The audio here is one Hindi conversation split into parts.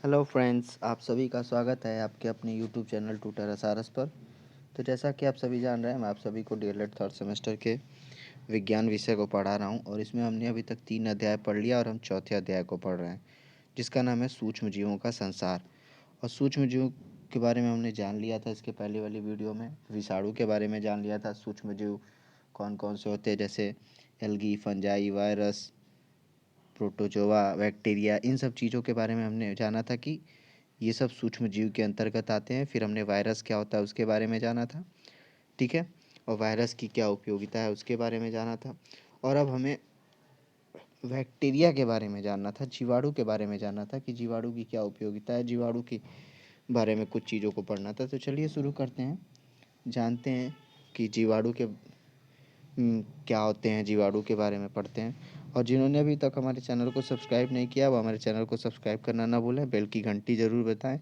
हेलो फ्रेंड्स, आप सभी का स्वागत है आपके अपने यूट्यूब चैनल ट्यूटर असारस पर। तो जैसा कि आप सभी जान रहे हैं, मैं आप सभी को डीएलएड थर्ड सेमेस्टर के विज्ञान विषय को पढ़ा रहा हूं और इसमें हमने अभी तक 3 अध्याय पढ़ लिया और हम चौथे अध्याय को पढ़ रहे हैं, जिसका नाम है सूक्ष्म जीवों का संसार। और सूक्ष्म जीवों के बारे में हमने जान लिया था इसके पहले वाली वीडियो में। विषाणु के बारे में जान लिया था, सूक्ष्म जीव कौन कौन से होते हैं, जैसे algae, fungi, virus, protozoa, bacteria. इन सब चीज़ों के बारे में हमने जाना था कि ये सब सूक्ष्म जीव के अंतर्गत आते हैं। फिर हमने वायरस क्या होता है उसके बारे में जाना था, ठीक है, और वायरस की क्या उपयोगिता है उसके बारे में जाना था। और अब हमें बैक्टीरिया के बारे में जानना था, जीवाणु के बारे में जानना था कि जीवाणु की क्या उपयोगिता है, जीवाणु के बारे में कुछ चीज़ों को पढ़ना था। तो चलिए शुरू करते हैं, जानते हैं कि जीवाणु के क्या होते हैं, जीवाणु के बारे में पढ़ते हैं। और जिन्होंने अभी तक हमारे चैनल को सब्सक्राइब नहीं किया वो हमारे चैनल को सब्सक्राइब करना ना भूलें, बेल की घंटी ज़रूर बताएं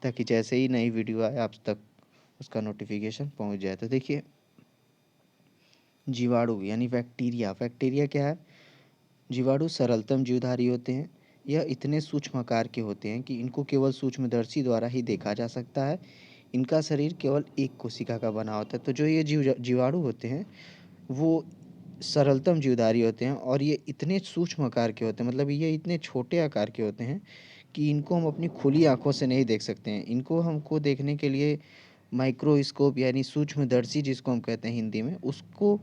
ताकि जैसे ही नई वीडियो आए आप तक उसका नोटिफिकेशन पहुंच जाए। तो देखिए, जीवाणु यानी बैक्टीरिया। बैक्टीरिया क्या है? जीवाणु सरलतम जीवधारी होते हैं। यह इतने सूक्ष्म आकार के होते हैं कि इनको केवल सूक्ष्मदर्शी द्वारा ही देखा जा सकता है। इनका शरीर केवल एक कोशिका का बना होता है। तो जो ये जीवाणु होते हैं वो सरलतम जीवधारी होते हैं और ये इतने सूक्ष्म आकार के होते हैं, मतलब ये इतने छोटे आकार के होते हैं कि इनको हम अपनी खुली आंखों से नहीं देख सकते हैं। इनको हमको देखने के लिए माइक्रोस्कोप यानी सूक्ष्मदर्शी जिसको हम कहते हैं हिंदी में, उसको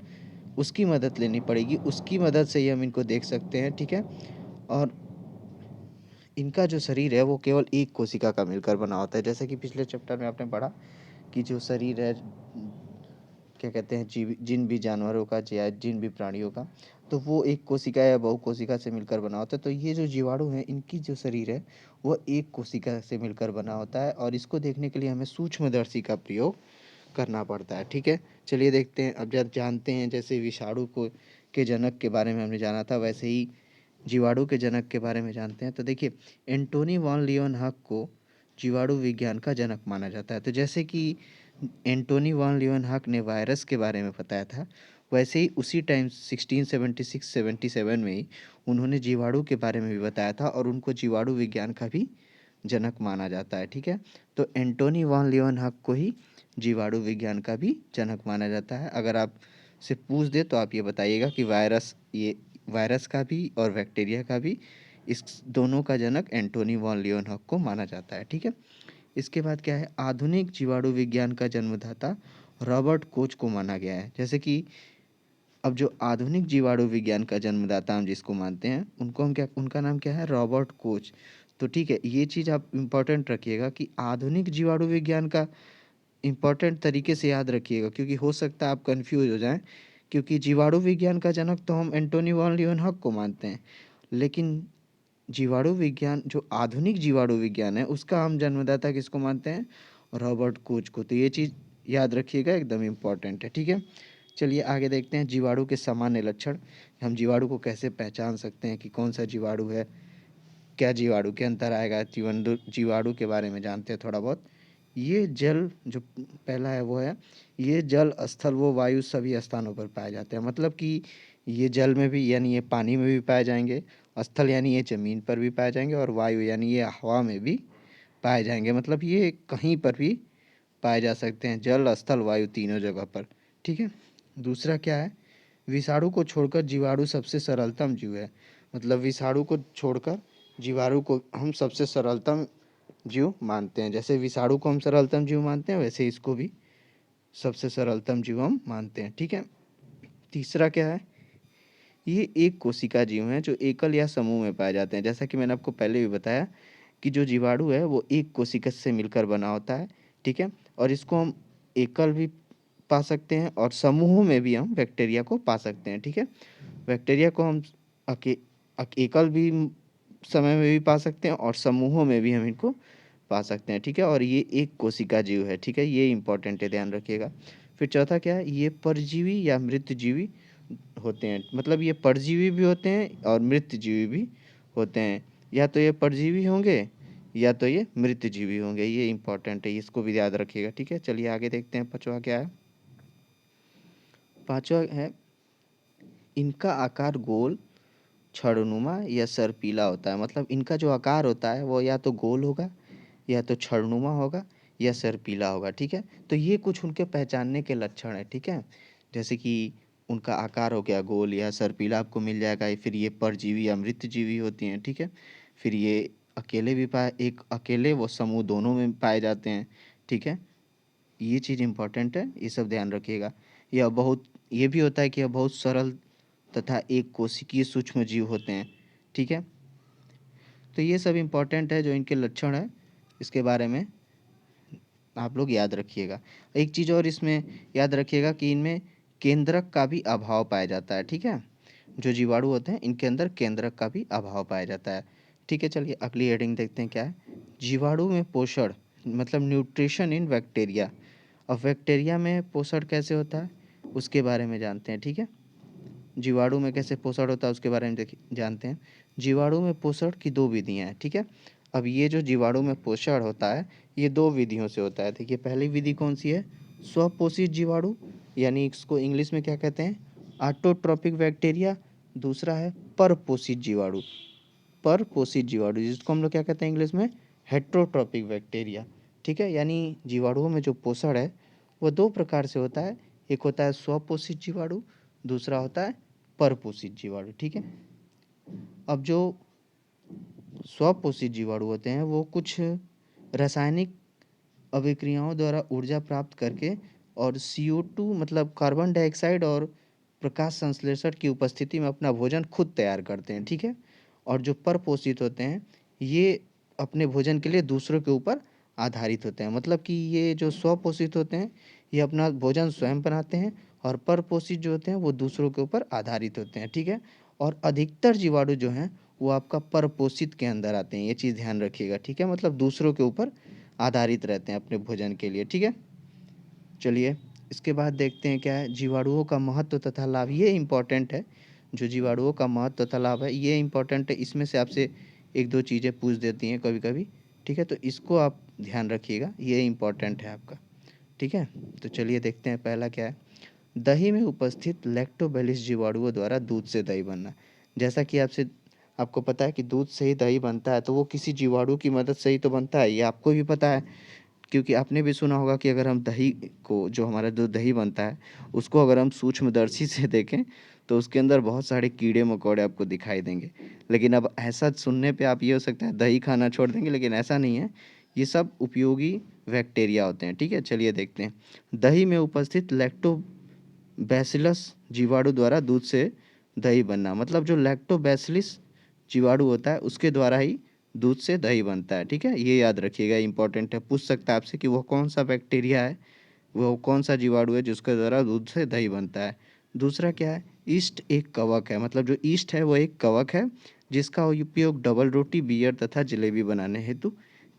उसकी मदद लेनी पड़ेगी। उसकी मदद से ही हम इनको देख सकते हैं, ठीक है। और इनका जो शरीर है वो केवल एक कोशिका का मिलकर बना होता है। जैसे कि पिछले चैप्टर में आपने पढ़ा कि जो शरीर है, क्या कहते हैं, जिन भी जानवरों का या जिन भी प्राणियों का, तो वो एक कोशिका या बहु कोशिका से मिलकर बना होता है। तो ये जो जीवाणु है इनकी जो शरीर है वह एक कोशिका से मिलकर बना होता है और इसको देखने के लिए हमें सूक्ष्मदर्शी का प्रयोग करना पड़ता है, ठीक है। चलिए देखते हैं, अब जब जानते हैं जैसे विषाणु को के जनक के बारे में हमने जाना था, वैसे ही जीवाणु के जनक के बारे में जानते हैं। तो देखिए, एंटोनी वॉन लियोनहक को जीवाणु विज्ञान का जनक माना जाता है। तो जैसे कि एंटोनी वॉन लियोनहक ने वायरस के बारे में बताया था, वैसे ही उसी टाइम 1676-77 में ही उन्होंने जीवाणु के बारे में भी बताया था और उनको जीवाणु विज्ञान का भी जनक माना जाता है, ठीक है। तो एंटोनी वॉन लियोनहक को ही जीवाणु विज्ञान का भी जनक माना जाता है। अगर आप से पूछ दे तो आप ये बताइएगा कि वायरस का भी और बैक्टीरिया का भी, इस दोनों का जनक एंटोनी वॉन लियोनहक को माना जाता है, ठीक है। इसके बाद क्या है, आधुनिक जीवाणु विज्ञान का जन्मदाता रॉबर्ट कोच को माना गया है। जैसे कि अब जो आधुनिक जीवाणु विज्ञान का जन्मदाता हम जिसको मानते हैं उनको हम क्या, उनका नाम क्या है, रॉबर्ट कोच। तो ठीक है, ये चीज़ आप इम्पोर्टेंट रखिएगा कि आधुनिक जीवाणु विज्ञान का इम्पोर्टेंट तरीके से याद रखिएगा, क्योंकि हो सकता है आप कंफ्यूज हो जाएं। क्योंकि जीवाणु विज्ञान का जनक तो हम एंटोनी वॉन लियोनहक को मानते हैं, लेकिन जीवाणु विज्ञान, जो आधुनिक जीवाणु विज्ञान है, उसका हम जन्मदाता किसको मानते हैं, रॉबर्ट कोच को। तो ये चीज़ याद रखिएगा, एकदम इम्पॉर्टेंट है, ठीक है। चलिए आगे देखते हैं जीवाणु के सामान्य लक्षण। हम जीवाणु को कैसे पहचान सकते हैं कि कौन सा जीवाणु है, क्या जीवाणु के अंतर आएगा। जीवाणु के बारे में जानते हैं थोड़ा बहुत। ये जल जो पहला है वो है, ये जल, स्थल व वायु सभी स्थानों पर पाए जाते हैं। मतलब कि ये जल में भी यानी ये पानी में भी पाए जाएंगे, स्थल यानी ये ज़मीन पर भी पाए जाएंगे, और वायु यानी ये हवा में भी पाए जाएंगे। मतलब ये कहीं पर भी पाए जा सकते हैं, जल, स्थल, वायु तीनों जगह पर, ठीक है। दूसरा क्या है, विषाणु को छोड़कर जीवाणु सबसे सरलतम जीव है। मतलब विषाणु को छोड़कर जीवाणु को हम सबसे सरलतम जीव मानते हैं। जैसे विषाणु को हम सरलतम जीव मानते हैं, वैसे इसको भी सबसे सरलतम जीव हम मानते हैं, ठीक है। तीसरा क्या है, ये एक कोशिका जीव हैं जो एकल या समूह में पाए जाते हैं। जैसा कि मैंने आपको पहले भी बताया कि जो जीवाणु है वो एक कोशिका से मिलकर बना होता है, ठीक है। और इसको हम एकल भी पा सकते हैं और समूहों में भी हम बैक्टीरिया को पा सकते हैं, ठीक है। बैक्टीरिया को हम एकल भी समय में भी पा सकते हैं और समूहों में भी हम इनको पा सकते हैं, ठीक है। और ये एक कोशिका जीव है, ठीक है, ये इंपॉर्टेंट है, ध्यान रखिएगा। फिर चौथा क्या है, ये परजीवी या मृतजीवी होते हैं। मतलब ये परजीवी भी होते हैं और मृतजीवी भी होते हैं। या तो ये परजीवी होंगे या तो ये मृतजीवी होंगे, ये इंपॉर्टेंट है, इसको भी याद रखिएगा, ठीक है। चलिए आगे देखते हैं, पांचवा क्या है। पांचवा है, इनका आकार गोल छड़नुमा या सर्पीला होता है। मतलब इनका जो आकार होता है वो या तो गोल होगा, या तो छड़नुमा होगा, या सर्पीला होगा। ठीक है, तो ये कुछ उनके पहचानने के लक्षण है। ठीक है, जैसे कि उनका आकार हो गया गोल या सर्पीला, आपको मिल जाएगा। फिर ये परजीवी या मृतजीवी होती हैं। ठीक है, फिर ये अकेले भी पाए, एक अकेले वो समूह दोनों में पाए जाते हैं। ठीक है, ये चीज़ इम्पोर्टेंट है, ये सब ध्यान रखिएगा। यह बहुत ये भी होता है कि यह बहुत सरल तथा एक कोशिकीय सूक्ष्म जीव होते हैं। ठीक है, तो ये सब इम्पोर्टेंट है जो इनके लक्षण है, इसके बारे में आप लोग याद रखिएगा। एक चीज़ और इसमें याद रखिएगा कि इनमें केंद्रक का भी अभाव पाया जाता है। ठीक है, जो जीवाणु होते हैं इनके अंदर केंद्रक का भी अभाव पाया जाता है। ठीक है, चलिए अगली हेडिंग देखते हैं क्या है। जीवाणु में पोषण, मतलब न्यूट्रिशन इन बैक्टीरिया। अब बैक्टीरिया में पोषण कैसे होता है उसके बारे में जानते हैं। ठीक है, जीवाणु में कैसे पोषण होता है उसके बारे में जानते हैं। जीवाणु में पोषण की दो विधियां हैं। ठीक है, अब ये जो जीवाणु में पोषण होता है ये दो विधियों से होता है। देखिए, पहली विधि कौन सी है, स्वपोषित जीवाणु, यानी इसको इंग्लिश में क्या कहते हैं, ऑटोट्रॉपिक बैक्टीरिया। दूसरा है परपोषित जीवाणु, परपोषित जीवाणु जिसको हम लोग क्या कहते हैं इंग्लिश में, हेट्रोट्रॉपिक बैक्टीरिया। ठीक है, यानी जीवाणुओं में जो पोषण है वो दो प्रकार से होता है। एक होता है स्वपोषित जीवाणु, दूसरा होता है परपोषित जीवाणु। ठीक है, अब जो स्वपोषित जीवाणु होते हैं वो कुछ रासायनिक अभिक्रियाओं द्वारा ऊर्जा प्राप्त करके और CO2 मतलब कार्बन डाइऑक्साइड और प्रकाश संश्लेषण की उपस्थिति में अपना भोजन खुद तैयार करते हैं। ठीक है, और जो परपोषित होते हैं ये अपने भोजन के लिए दूसरों के ऊपर आधारित होते हैं। मतलब कि ये जो स्वपोषित होते हैं ये अपना भोजन स्वयं बनाते हैं, और परपोषित जो होते हैं वो दूसरों के ऊपर आधारित होते हैं। ठीक है, और अधिकतर जीवाणु जो हैं वो आपका परपोषित के अंदर आते हैं, ये चीज़ ध्यान रखिएगा। ठीक है, मतलब दूसरों के ऊपर आधारित रहते हैं अपने भोजन के लिए। ठीक है, चलिए इसके बाद देखते हैं क्या है, जीवाणुओं का महत्व तथा लाभ। ये इम्पोर्टेंट है, जो जीवाणुओं का महत्व तथा लाभ है ये इम्पोर्टेंट है। इसमें से आपसे एक दो चीज़ें पूछ देती हैं कभी कभी। ठीक है, तो इसको आप ध्यान रखिएगा, ये इम्पोर्टेंट है आपका। ठीक है, तो चलिए देखते हैं पहला क्या है, दही में उपस्थित लैक्टोबैलिस जीवाणुओं द्वारा दूध से दही बनना। जैसा कि आपको पता है कि दूध से ही दही बनता है, तो वो किसी जीवाणु की मदद से ही तो बनता है, ये आपको भी पता है। क्योंकि आपने भी सुना होगा कि अगर हम दही को, जो हमारा जो दही बनता है उसको अगर हम सूक्ष्मदर्शी से देखें तो उसके अंदर बहुत सारे कीड़े मकोड़े आपको दिखाई देंगे। लेकिन अब ऐसा सुनने पे आप ये हो सकता है दही खाना छोड़ देंगे, लेकिन ऐसा नहीं है, ये सब उपयोगी बैक्टीरिया होते हैं। ठीक है, चलिए देखते हैं। दही में उपस्थित लैक्टोबैसिलस जीवाणु द्वारा दूध से दही बनना। मतलब जो लैक्टोबैसिलस जीवाणु होता है उसके द्वारा ही दूध से दही बनता है। ठीक है, ये याद रखिएगा, इंपॉर्टेंट है। पूछ सकता है आपसे कि वो कौन सा बैक्टीरिया है, वो कौन सा जीवाणु है जिसके द्वारा दूध से दही बनता है। दूसरा क्या है, ईस्ट एक कवक है। मतलब जो ईस्ट है वो एक कवक है जिसका उपयोग डबल रोटी, बियर तथा जलेबी बनाने हेतु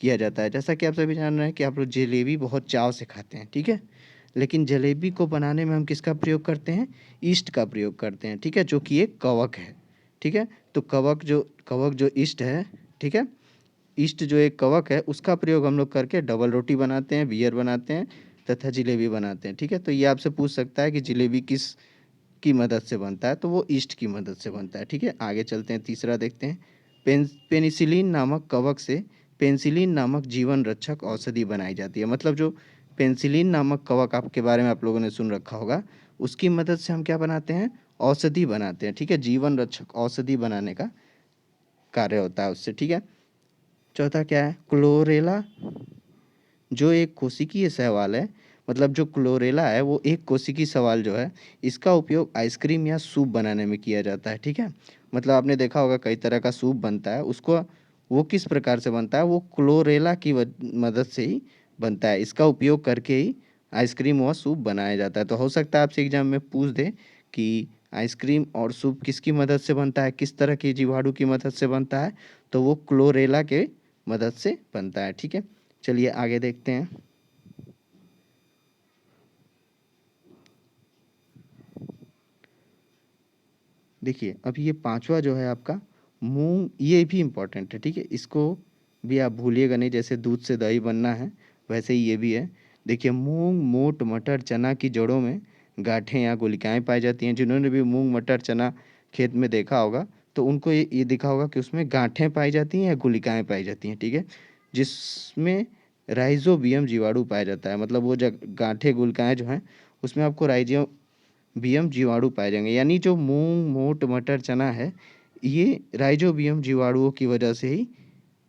किया जाता है। जैसा कि आप सभी जान रहे हैं कि आप लोग जलेबी बहुत चाव से खाते हैं। ठीक है, लेकिन जलेबी को बनाने में हम किसका प्रयोग करते हैं, ईस्ट का प्रयोग करते हैं। ठीक है, जो कि एक कवक है। ठीक है, तो कवक जो ईस्ट है, ठीक है, ईस्ट जो एक कवक है उसका प्रयोग हम लोग करके डबल रोटी बनाते हैं, बियर बनाते हैं तथा जलेबी बनाते हैं। ठीक है, तो ये आपसे पूछ सकता है कि जलेबी किस की मदद से बनता है, तो वो ईस्ट की मदद से बनता है। ठीक है, आगे चलते हैं, तीसरा देखते हैं। पेनिसिलिन नामक कवक से पेंसिलिन नामक जीवन रक्षक औषधि बनाई जाती है। मतलब जो पेंसिलिन नामक कवक आपके बारे में आप लोगों ने सुन रखा होगा, उसकी मदद से हम क्या बनाते हैं, औषधि बनाते हैं। ठीक है, जीवन रक्षक औषधि बनाने का कार्य होता है उससे। ठीक है, चौथा क्या है, क्लोरेला, जो एक कोशिकीय शैवाल है। मतलब जो क्लोरेला है वो एक कोशिकीय शैवाल जो है, इसका उपयोग आइसक्रीम या सूप बनाने में किया जाता है। ठीक है, मतलब आपने देखा होगा कई तरह का सूप बनता है, उसको वो किस प्रकार से बनता है, वो क्लोरेला की मदद से ही बनता है। इसका उपयोग करके ही आइसक्रीम व सूप बनाया जाता है। तो हो सकता है आपसे एग्जाम में पूछ दे कि आइसक्रीम और सूप किसकी मदद से बनता है, किस तरह के जीवाणु की मदद से बनता है, तो वो क्लोरेला के मदद से बनता है। ठीक है, चलिए आगे देखते हैं। देखिए, अब ये पांचवा जो है आपका मूंग, ये भी इम्पोर्टेंट है। ठीक है, इसको भी आप भूलिएगा नहीं, जैसे दूध से दही बनना है वैसे ही ये भी है। देखिए, मूंग, मोट, मटर, चना की जड़ों में गांठें या गुलिकाएं पाई जाती हैं। जिन्होंने भी मूंग, मटर, चना खेत में देखा होगा तो उनको ये दिखा होगा कि उसमें गांठें पाई जाती हैं या गुलिकाएँ पाई जाती हैं, ठीक है? जिसमें राइज़ोबियम जीवाणु पाया जाता है, मतलब वो जग गांठें गुलिकाएँ जो हैं, उसमें आपको राइज़ोबियम जीवाणु पाए जाएँगे। यानी जो मूँग, मोट, मटर, चना है, ये राइज़ोबियम जीवाणुओं की वजह से ही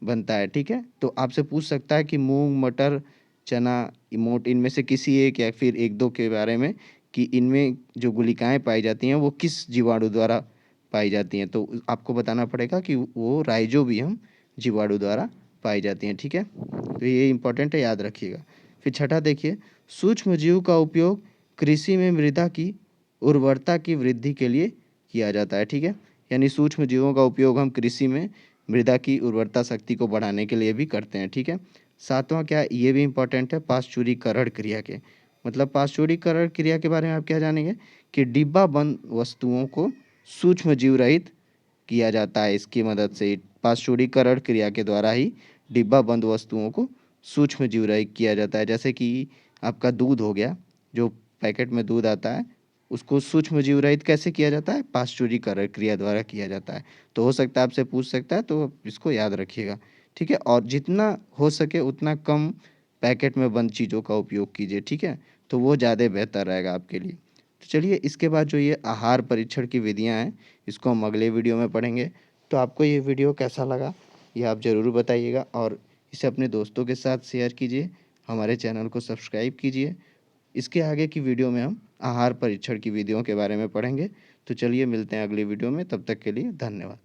बनता है, ठीक है? तो आपसे पूछ सकता है कि मूँग, मटर, चना, मोट इनमें से किसी एक या फिर 1-2 के बारे में कि इनमें जो गुलिकाएँ पाई जाती हैं, वो किस जीवाणु द्वारा पाई जाती हैं? तो आपको बताना पड़ेगा कि वो राइज़ोबियम जीवाणु द्वारा पाई जाती हैं, ठीक है? तो ये इम्पोर्टेंट है, याद रखिएगा। फिर छठा देखिए, सूक्ष्मजीव का उपयोग कृषि में मृदा की उर्वरता की वृद्धि के लिए किया जाता है, ठीक है? यानी सूक्ष्मजीवों का उपयोग हम कृषि में मृदा की उर्वरता शक्ति को बढ़ाने के लिए भी करते हैं, ठीक है? सातवां क्या है, ये भी इम्पोर्टेंट है, पार्श्चुरीकरण क्रिया के। मतलब पार्श्चुरीकरण क्रिया के बारे में आप क्या जानेंगे कि डिब्बाबंद वस्तुओं को सूक्ष्म जीव रहित किया जाता है इसकी मदद से। पार्श्चुरीकरण क्रिया के द्वारा ही डिब्बाबंद वस्तुओं को सूक्ष्म जीव रहित किया जाता है। जैसे कि आपका दूध हो गया, जो पैकेट में दूध आता है, उसको सूक्ष्म जीव रहित कैसे किया जाता है? पार्श्चुरीकरण क्रिया द्वारा किया जाता है। तो हो सकता है आपसे पूछ सकता है, तो इसको याद रखिएगा, ठीक है? और जितना हो सके उतना कम पैकेट में बंद चीज़ों का उपयोग कीजिए, ठीक है? तो वो ज़्यादा बेहतर रहेगा आपके लिए। तो चलिए, इसके बाद जो ये आहार परीक्षण की विधियाँ हैं, इसको हम अगले वीडियो में पढ़ेंगे। तो आपको ये वीडियो कैसा लगा, ये आप ज़रूर बताइएगा और इसे अपने दोस्तों के साथ शेयर कीजिए। हमारे चैनल को सब्सक्राइब कीजिए। इसके आगे की वीडियो में हम आहार परीक्षण की विधियों के बारे में पढ़ेंगे। तो चलिए, मिलते हैं अगली वीडियो में, तब तक के लिए धन्यवाद।